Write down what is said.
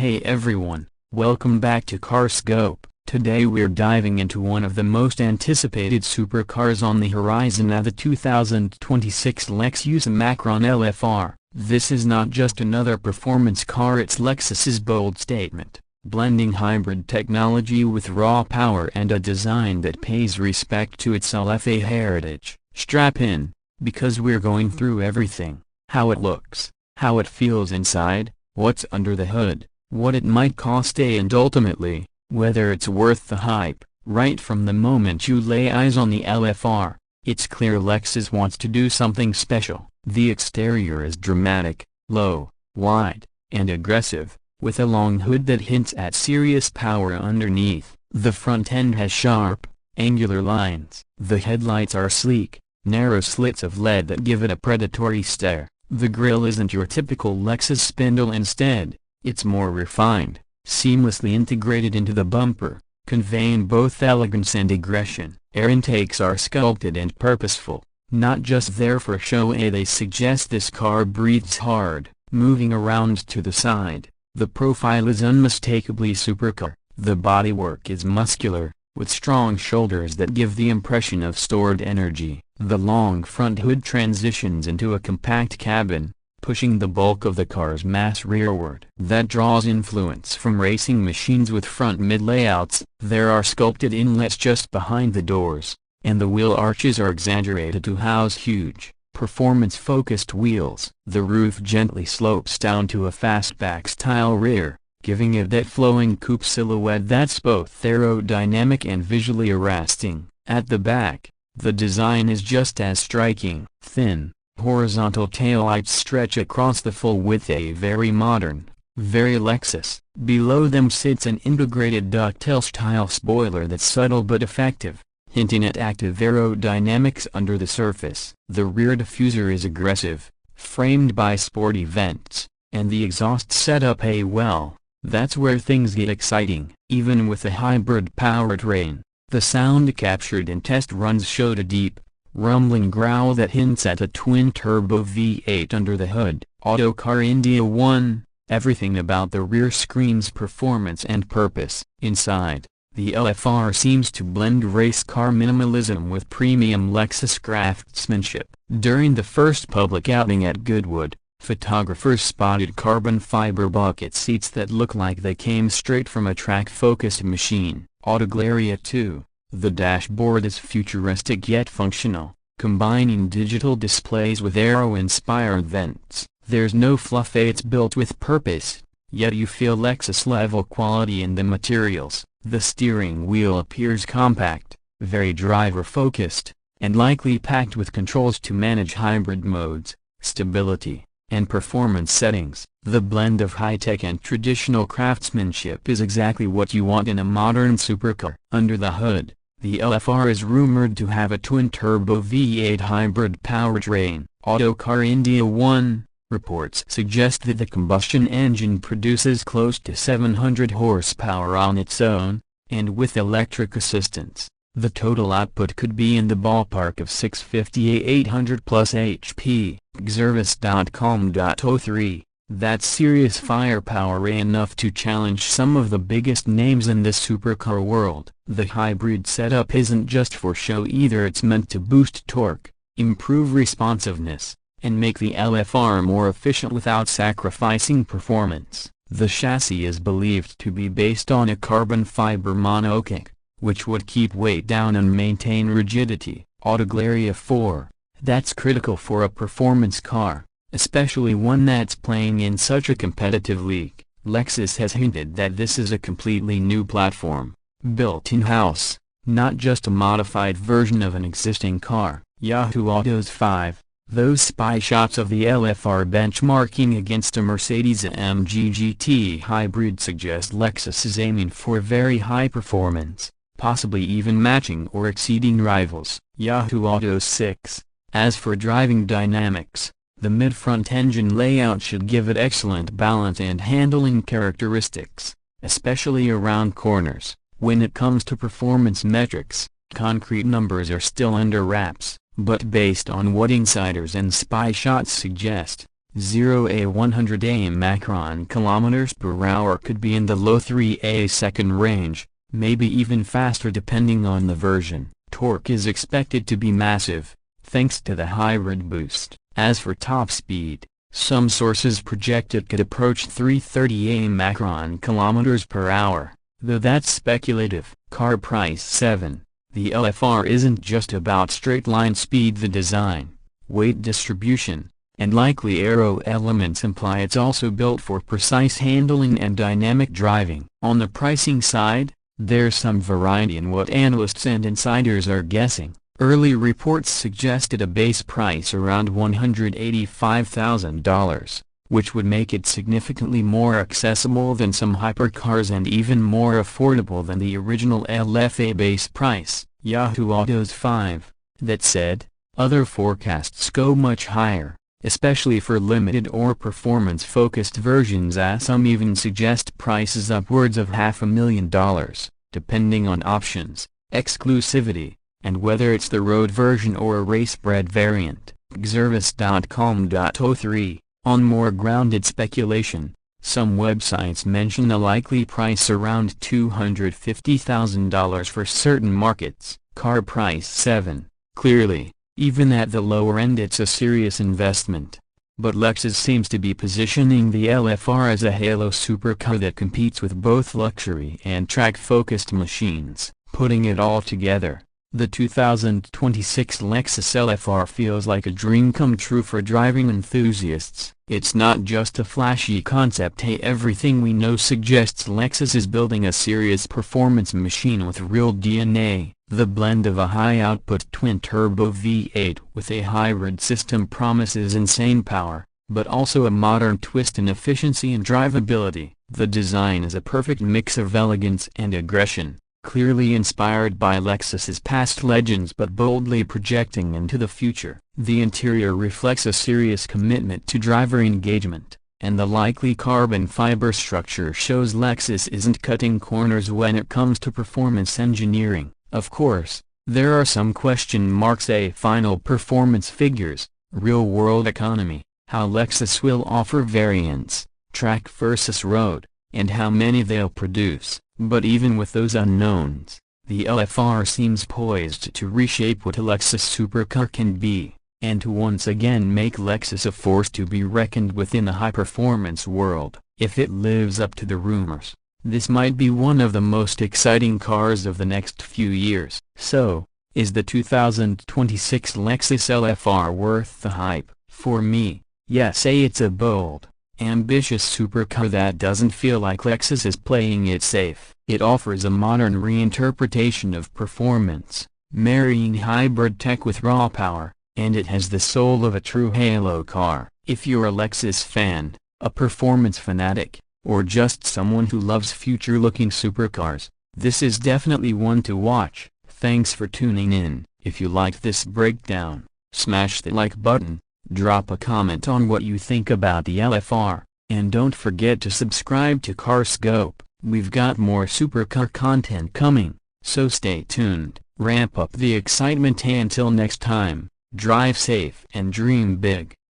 Hey everyone, welcome back to Carscope. Today we're diving into one of the most anticipated supercars on the horizon, the 2026 Lexus Macron LFR. This is not just another performance car, it's Lexus's bold statement, blending hybrid technology with raw power and a design that pays respect to its LFA heritage. Strap in, because we're going through everything: how it looks, how it feels inside, what's under the hood, what it might cost, and ultimately, whether it's worth the hype. Right from the moment you lay eyes on the LFR, it's clear Lexus wants to do something special. The exterior is dramatic, low, wide, and aggressive, with a long hood that hints at serious power underneath. The front end has sharp, angular lines. The headlights are sleek, narrow slits of LED that give it a predatory stare. The grille isn't your typical Lexus spindle, instead, it's more refined, seamlessly integrated into the bumper, conveying both elegance and aggression. Air intakes are sculpted and purposeful, not just there for show. They suggest this car breathes hard, moving around to the side. The profile is unmistakably supercar. The bodywork is muscular, with strong shoulders that give the impression of stored energy. The long front hood transitions into a compact cabin, pushing the bulk of the car's mass rearward. That draws influence from racing machines with front-mid layouts. There are sculpted inlets just behind the doors, and the wheel arches are exaggerated to house huge, performance-focused wheels. The roof gently slopes down to a fastback-style rear, giving it that flowing coupe silhouette that's both aerodynamic and visually arresting. At the back, the design is just as striking. Thin, horizontal taillights stretch across the full width, a very modern, very Lexus. Below them sits an integrated ducktail-style spoiler that's subtle but effective, hinting at active aerodynamics under the surface. The rear diffuser is aggressive, framed by sporty vents, and the exhaust setup, well, that's where things get exciting. Even with a hybrid powertrain, the sound captured in test runs showed a deep, rumbling growl that hints at a twin-turbo V8 under the hood. Autocar India 1, everything about the rear screams performance and purpose. Inside, the LFR seems to blend race car minimalism with premium Lexus craftsmanship. During the first public outing at Goodwood, photographers spotted carbon fiber bucket seats that look like they came straight from a track-focused machine. Autoglaria 2. The dashboard is futuristic yet functional, combining digital displays with aero-inspired vents. There's no fluff, it's built with purpose, yet you feel Lexus-level quality in the materials. The steering wheel appears compact, very driver-focused, and likely packed with controls to manage hybrid modes, stability, and performance settings. The blend of high-tech and traditional craftsmanship is exactly what you want in a modern supercar. Under the hood, the LFR is rumored to have a twin-turbo V8 hybrid powertrain. Autocar India 1 reports suggest that the combustion engine produces close to 700 horsepower on its own, and with electric assistance, the total output could be in the ballpark of 650–800 plus HP. Xervis.com.03. That's serious firepower, enough to challenge some of the biggest names in the supercar world. The hybrid setup isn't just for show either, it's meant to boost torque, improve responsiveness, and make the LFR more efficient without sacrificing performance. The chassis is believed to be based on a carbon fiber monocoque, which would keep weight down and maintain rigidity. Autoglaria 4. That's critical for a performance car, especially one that's playing in such a competitive league. Lexus has hinted that this is a completely new platform, built in-house, not just a modified version of an existing car. Yahoo Autos 5. Those spy shots of the LFR benchmarking against a Mercedes-AMG GT hybrid suggest Lexus is aiming for very high performance, possibly even matching or exceeding rivals. Yahoo Autos 6. As for driving dynamics, the mid-front engine layout should give it excellent balance and handling characteristics, especially around corners. When it comes to performance metrics, concrete numbers are still under wraps, but based on what insiders and spy shots suggest, 0 100 Macron kilometers per hour could be in the low 3 second range, maybe even faster depending on the version. Torque is expected to be massive, thanks to the hybrid boost. As for top speed, some sources project it could approach 330 Macron kilometers per hour, though that's speculative. Car price 7. The LFR isn't just about straight-line speed. The design, weight distribution, and likely aero elements imply it's also built for precise handling and dynamic driving. On the pricing side, there's some variety in what analysts and insiders are guessing. Early reports suggested a base price around $185,000, which would make it significantly more accessible than some hypercars and even more affordable than the original LFA base price. Yahoo Autos 5. That said, other forecasts go much higher, especially for limited or performance-focused versions, as some even suggest prices upwards of $500,000, depending on options, exclusivity, and whether it's the road version or a race-bred variant. Xervis.com.03. On more grounded speculation, some websites mention a likely price around $250,000 for certain markets. Car price 7. Clearly, even at the lower end it's a serious investment. But Lexus seems to be positioning the LFR as a halo supercar that competes with both luxury and track-focused machines. Putting it all together, the 2026 Lexus LFR feels like a dream come true for driving enthusiasts. It's not just a flashy concept. Hey, everything we know suggests Lexus is building a serious performance machine with real DNA. The blend of a high-output twin-turbo V8 with a hybrid system promises insane power, but also a modern twist in efficiency and drivability. The design is a perfect mix of elegance and aggression, clearly inspired by Lexus's past legends but boldly projecting into the future. The interior reflects a serious commitment to driver engagement, and the likely carbon fiber structure shows Lexus isn't cutting corners when it comes to performance engineering. Of course, there are some question marks: final performance figures, real-world economy, how Lexus will offer variants, track versus road, and how many they'll produce. But even with those unknowns, the LFR seems poised to reshape what a Lexus supercar can be, and to once again make Lexus a force to be reckoned with in the high-performance world. If it lives up to the rumors, this might be one of the most exciting cars of the next few years. So, is the 2026 Lexus LFR worth the hype? For me, yes. It's a bold, ambitious supercar that doesn't feel like Lexus is playing it safe. It offers a modern reinterpretation of performance, marrying hybrid tech with raw power, and it has the soul of a true halo car. If you're a Lexus fan, a performance fanatic, or just someone who loves future-looking supercars, this is definitely one to watch. Thanks for tuning in. If you liked this breakdown, smash the like button, drop a comment on what you think about the LFR, and don't forget to subscribe to CarScope. We've got more supercar content coming, so stay tuned. Ramp up the excitement. Until next time, drive safe and dream big.